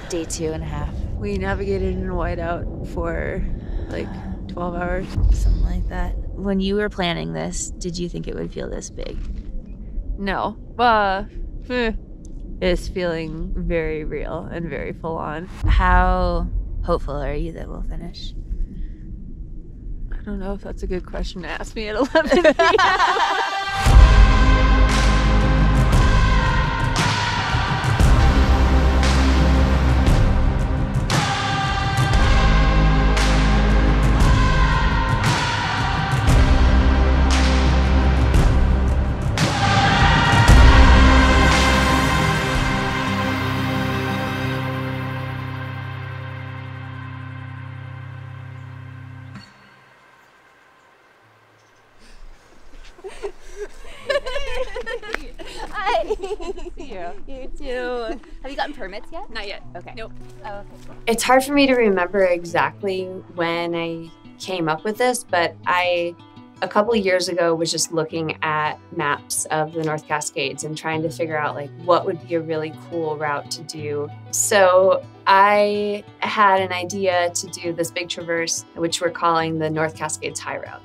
Day 2.5. We navigated in whiteout for like 12 hours. Something like that. When you were planning this, did you think it would feel this big? No. It's feeling very real and very full on. How hopeful are you that we'll finish? I don't know if that's a good question to ask me at 11 p.m. Hi. See you. You too. Have you gotten permits yet? Not yet. Okay. Nope. Oh, okay. It's hard for me to remember exactly when I came up with this, but a couple of years ago was just looking at maps of the North Cascades and trying to figure out like what would be a really cool route to do. So I had an idea to do this big traverse, which we're calling the North Cascades High Route.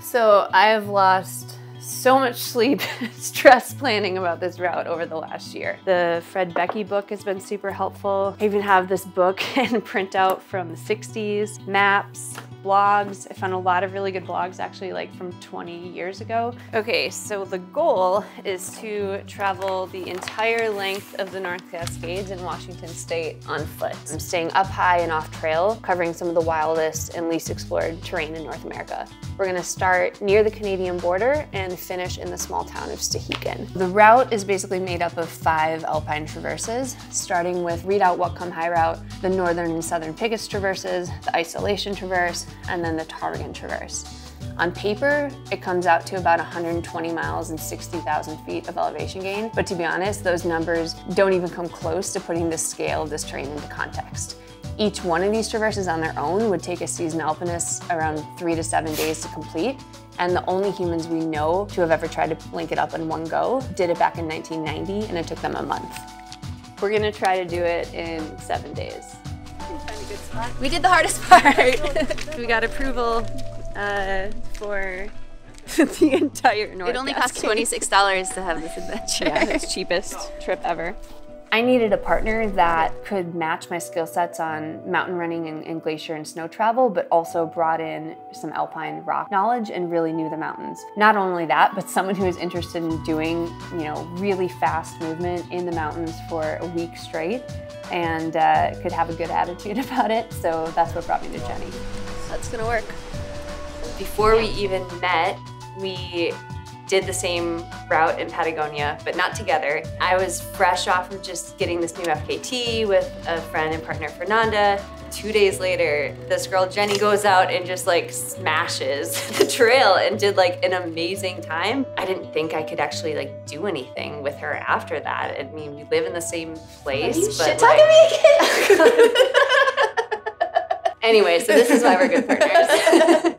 So I have lost so much sleep, stress planning about this route over the last year. The Fred Becky book has been super helpful. I even have this book and printout from the 60s, maps, blogs. I found a lot of really good blogs actually like from 20 years ago. Okay, so the goal is to travel the entire length of the North Cascades in Washington State on foot. I'm staying up high and off trail, covering some of the wildest and least explored terrain in North America. We're gonna start near the Canadian border and finish in the small town of Stehekin. The route is basically made up of 5 alpine traverses, starting with Redoubt Whatcom High Route, the northern and southern Picus traverses, the Isolation Traverse, and then the Ptarmigan Traverse. On paper, it comes out to about 120 miles and 60,000 feet of elevation gain, but to be honest, those numbers don't even come close to putting the scale of this terrain into context. Each one of these traverses on their own would take a seasoned alpinist around 3 to 7 days to complete, and the only humans we know to have ever tried to link it up in one go did it back in 1990, and it took them a month. We're gonna try to do it in 7 days. Find a good spot. We did the hardest part. We got approval for the entire North It only costs Cascades. $26 to have this adventure. Yeah, it's cheapest trip ever. I needed a partner that could match my skill sets on mountain running and glacier and snow travel, but also brought in some alpine rock knowledge and really knew the mountains. Not only that, but someone who is interested in doing, really fast movement in the mountains for a week straight and could have a good attitude about it. So that's what brought me to Jenny. That's gonna work. Before we even met, we did the same route in Patagonia, but not together. I was fresh off of just getting this new FKT with a friend and partner, Fernanda. 2 days later, this girl, Jenny, goes out and just like smashes the trail and did like an amazing time. I didn't think I could actually like do anything with her after that. I mean, we live in the same place, Are you but shit-talking me again? Anyway, so this is why we're good partners.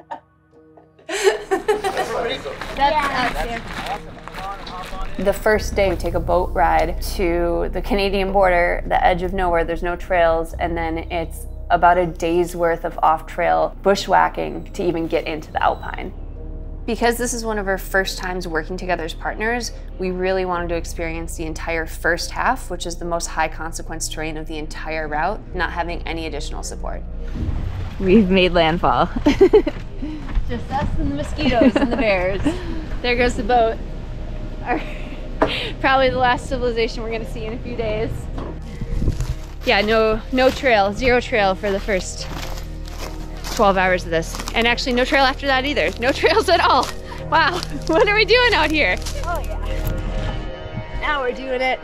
The first day we take a boat ride to the Canadian border, the edge of nowhere, there's no trails, and then it's about a day's worth of off-trail bushwhacking to even get into the Alpine. Because this is one of our first times working together as partners, we really wanted to experience the entire first half, which is the most high consequence terrain of the entire route, not having any additional support. We've made landfall. Just us and the mosquitoes and the bears. There goes the boat. Probably the last civilization we're gonna see in a few days. Yeah, no trail, 0 trail for the first 12 hours of this. And actually no trail after that either. No trails at all. Wow, what are we doing out here? Oh yeah. Now we're doing it.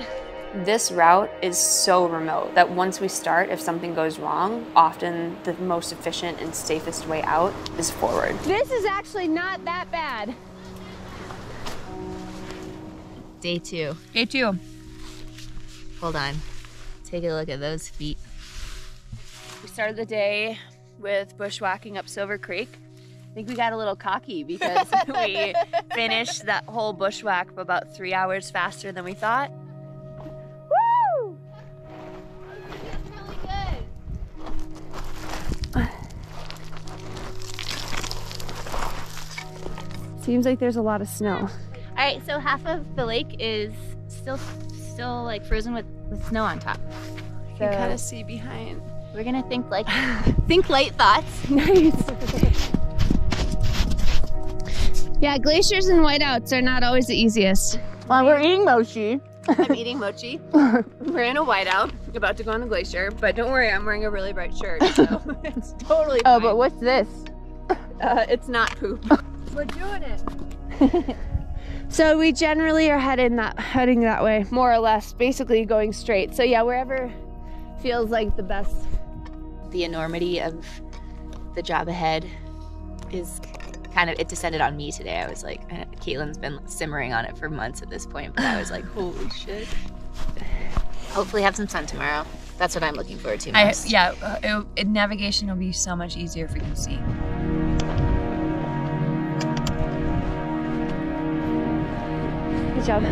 This route is so remote that once we start, if something goes wrong, often the most efficient and safest way out is forward. This is actually not that bad. Day 2. Day 2. Hold on. Take a look at those feet. We started the day with bushwhacking up Silver Creek. I think we got a little cocky because we finished that whole bushwhack about 3 hours faster than we thought. Woo! Seems like there's a lot of snow. All right, so half of the lake is still like frozen with snow on top. You can kind of see behind. We're gonna think like think light thoughts. Nice. Yeah, glaciers and whiteouts are not always the easiest. Well, we're eating mochi. I'm eating mochi. We're in a whiteout, about to go on a glacier, but don't worry, I'm wearing a really bright shirt, so it's totally fine. Oh, but what's this? It's not poop. We're doing it. So we generally are heading that way, more or less, basically going straight. So yeah, wherever feels like the best. The enormity of the job ahead is kind of, it descended on me today. I was like, Kaytlyn's been simmering on it for months at this point, but I was like, holy shit. Hopefully have some sun tomorrow. That's what I'm looking forward to most. Navigation will be so much easier if we can see. Good job.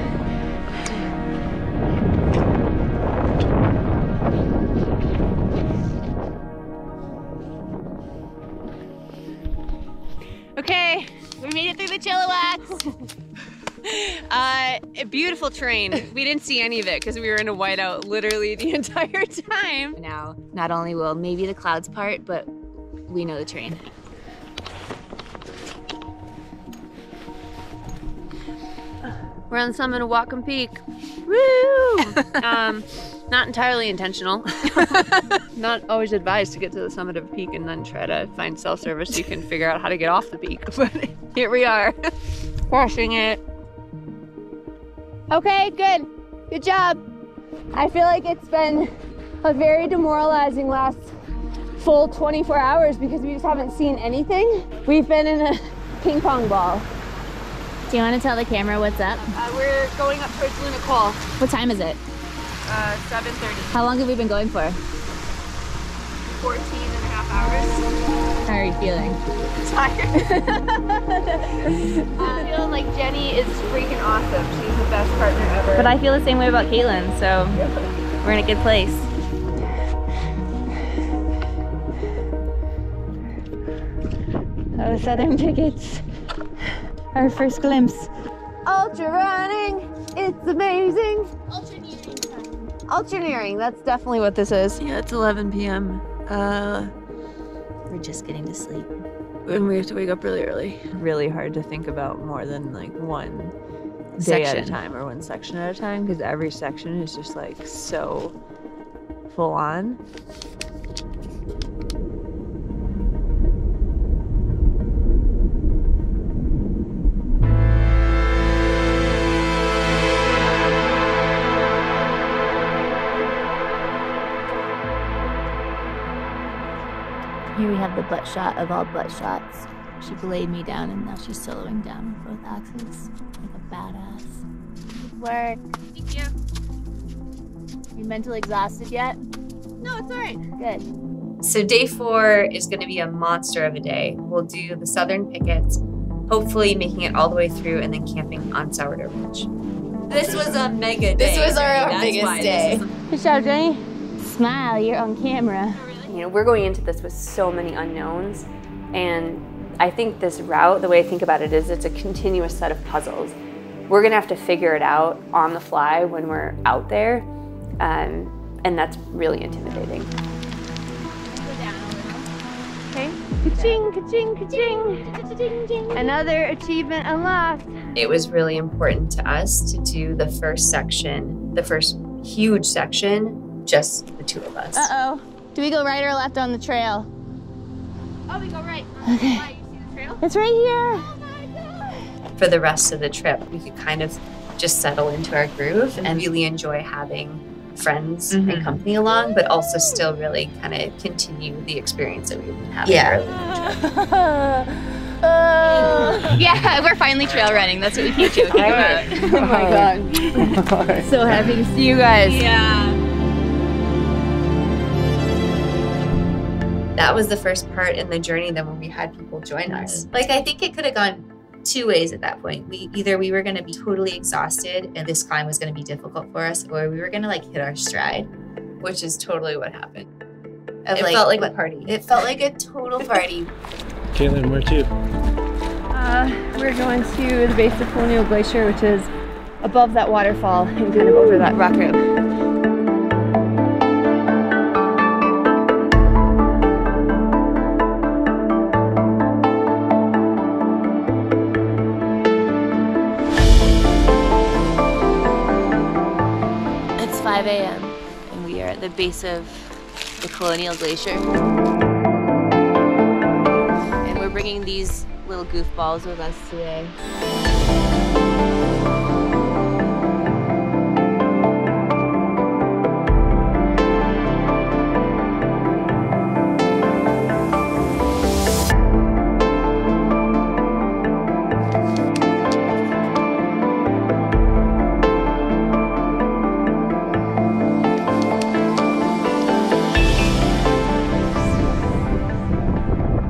Okay, we made it through the Chilliwack. A beautiful terrain. We didn't see any of it because we were in a whiteout literally the entire time. Now, not only will maybe the clouds part, but we know the terrain. We're on the summit of Whatcom Peak. Woo! Not entirely intentional. Not always advised to get to the summit of a peak and then try to find self-service so you can figure out how to get off the peak. But here we are, crushing it. Okay, good. Good job. I feel like it's been a very demoralizing last full 24 hours because we just haven't seen anything. We've been in a ping pong ball. Do you want to tell the camera what's up? We're going up towards Luna Col. What time is it? 7:30. How long have we been going for? 14 and a half hours. How are you feeling? Tired. I'm feeling like Jenny is freaking awesome. She's the best partner ever. But I feel the same way about Kaytlyn, so we're in a good place. Oh, Southern tickets. Our first glimpse. Ultra running, it's amazing. Ultraneering, that's definitely what this is. Yeah, it's 11 p.m. We're just getting to sleep. And we have to wake up really early. Really hard to think about more than like one day at a time or one section at a time because every section is just like so full on. Here we have the butt shot of all butt shots. She belayed me down and now she's soloing down with both axes like a badass. Good work. Thank you. Are you mentally exhausted yet? No, it's all right. Good. So day 4 is going to be a monster of a day. We'll do the southern pickets, hopefully making it all the way through and then camping on Sourdough Ridge. This was a mega day. This was our biggest day. Good job, Jenny. Smile, you're on camera. You know, we're going into this with so many unknowns, and I think this route, the way I think about it is it's a continuous set of puzzles. We're gonna have to figure it out on the fly when we're out there, and that's really intimidating. Okay, ka-ching, ka-ching, ka-ching. Another achievement unlocked. It was really important to us to do the first section, the first huge section, just the two of us. Uh-oh. Do we go right or left on the trail? Oh, we go right. Okay. You see the trail? It's right here. Oh my God. For the rest of the trip, we could kind of just settle into our groove and really enjoy having friends and company along, but also still really kind of continue the experience that we've been having early in the trip. Yeah, we're finally trail running. That's what we keep joking about. Oh my God. So happy to see you guys. Yeah. That was the first part in the journey then when we had people join us. Like, I think it could have gone two ways at that point. Either we were going to be totally exhausted and this climb was going to be difficult for us, or we were going to like hit our stride, which is totally what happened. It felt like a party. It felt like a total party. Kaytlyn, where to? We're going to the base of Colonial Glacier, which is above that waterfall and kind of over that rock rib. It's 5 a.m. and we are at the base of the Colonial Glacier. And we're bringing these little goofballs with us today.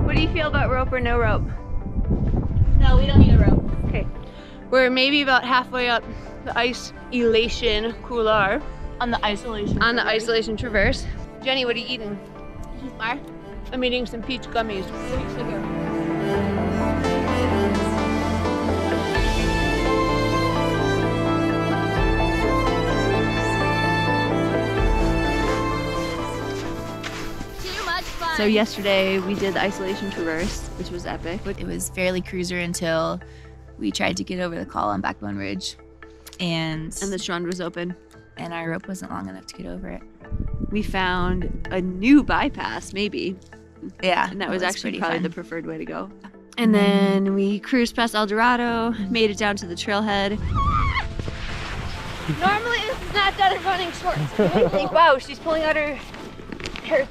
What do you feel about rope or no rope? No, we don't need a rope. Okay. We're maybe about halfway up the Isolation Couloir. On the isolation. On the Isolation Traverse. Jenny, what are you eating? Heath bar. I'm eating some peach gummies. Too much fun. So yesterday we did the Isolation Traverse, which was epic. It was fairly cruiser until we tried to get over the call on Backbone Ridge, and the Strand was open. our rope wasn't long enough to get over it. We found a new bypass, maybe. Yeah, And that was actually pretty probably fun. the preferred way to go. And then we cruised past El Dorado, made it down to the trailhead. Normally this is not done in running shorts. You would think, wow, she's pulling out her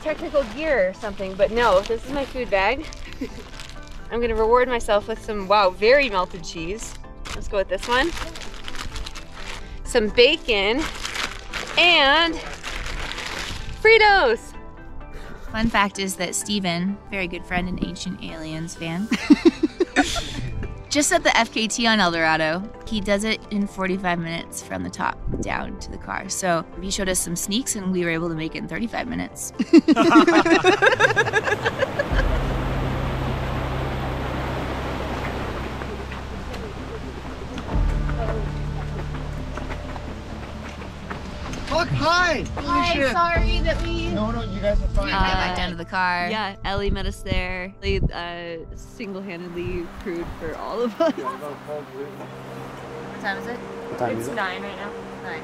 technical gear or something, but no, this is my food bag. I'm gonna reward myself with some, wow, very melted cheese. Let's go with this one. Some bacon and Fritos. Fun fact is that Steven, very good friend and Ancient Aliens fan, just at the FKT on El Dorado. He does it in 45 minutes from the top down to the car. So he showed us some sneaks and we were able to make it in 35 minutes. Look, hi! Holy shit. Sorry that we No, you guys are fine. got back down to the car. Yeah, Ellie met us there. They single-handedly crewed for all of us. What time is it? What time is it? 9 right now. 9.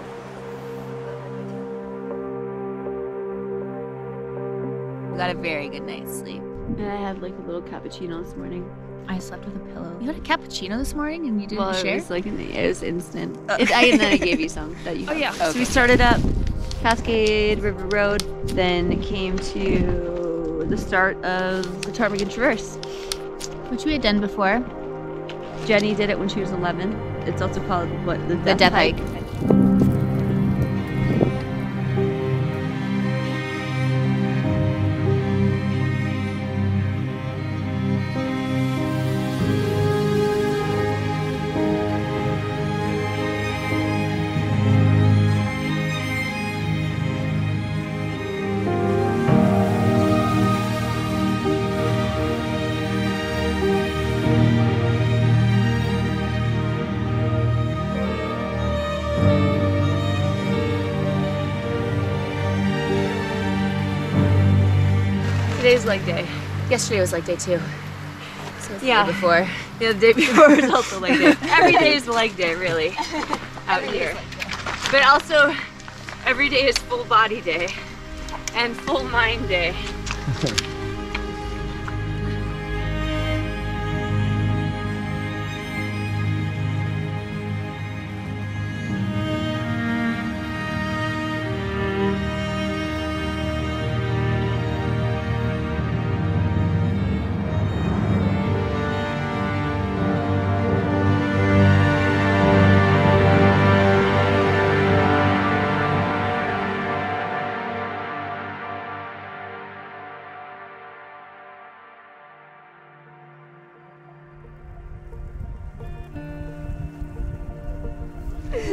We got a very good night's sleep. And I had like a little cappuccino this morning. I slept with a pillow. You had a cappuccino this morning and you didn't Well, share? it was like it was instant. And then I gave you some that you. Oh, yeah. So we started up Cascade River Road, then came to the start of the Ptarmigan Traverse. Which we had done before. Jenny did it when she was 11. It's also called what The Death Hike. Today's leg day. Yesterday was like day 2. So it's Yeah. the day before. Yeah, the day before was also leg day. Every day is leg day, really, out here. But also, every day is full body day and full mind day.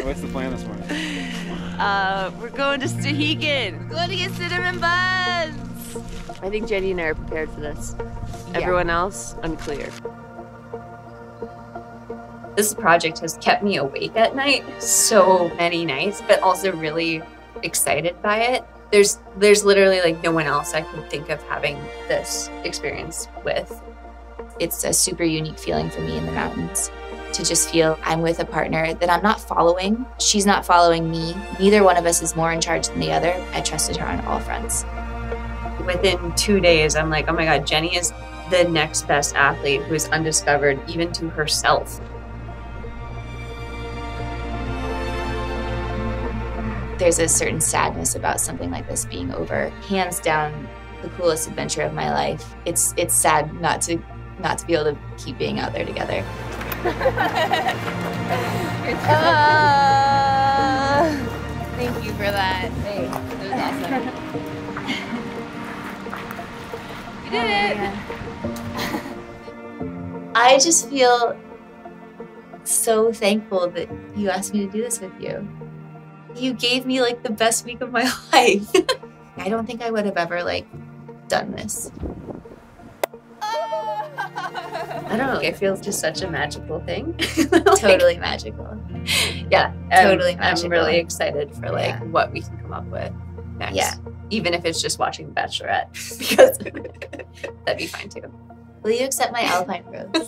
What's the plan this morning? We're going to Stehegan. Going to get cinnamon buns! I think Jenny and I are prepared for this. Yeah. Everyone else, unclear. This project has kept me awake at night so many nights, but also really excited by it. There's literally like no one else I could think of having this experience with. It's a super unique feeling for me in the mountains to just feel I'm with a partner that I'm not following. She's not following me. Neither one of us is more in charge than the other. I trusted her on all fronts. Within 2 days, I'm like, oh my God, Jenny is the next best athlete who is undiscovered even to herself. There's a certain sadness about something like this being over. Hands down, the coolest adventure of my life. It's sad not to be able to keep being out there together. Thank you for that. Thanks. It was awesome. You did it. I just feel so thankful that you asked me to do this with you. You gave me like the best week of my life. I don't think I would have ever like done this. I don't know, it feels just such a magical thing. Totally magical. Yeah, Totally magical. I'm really excited for like Yeah. what we can come up with next. Yeah. Even if it's just watching The Bachelorette, because that'd be fine too. Will you accept my alpine robes?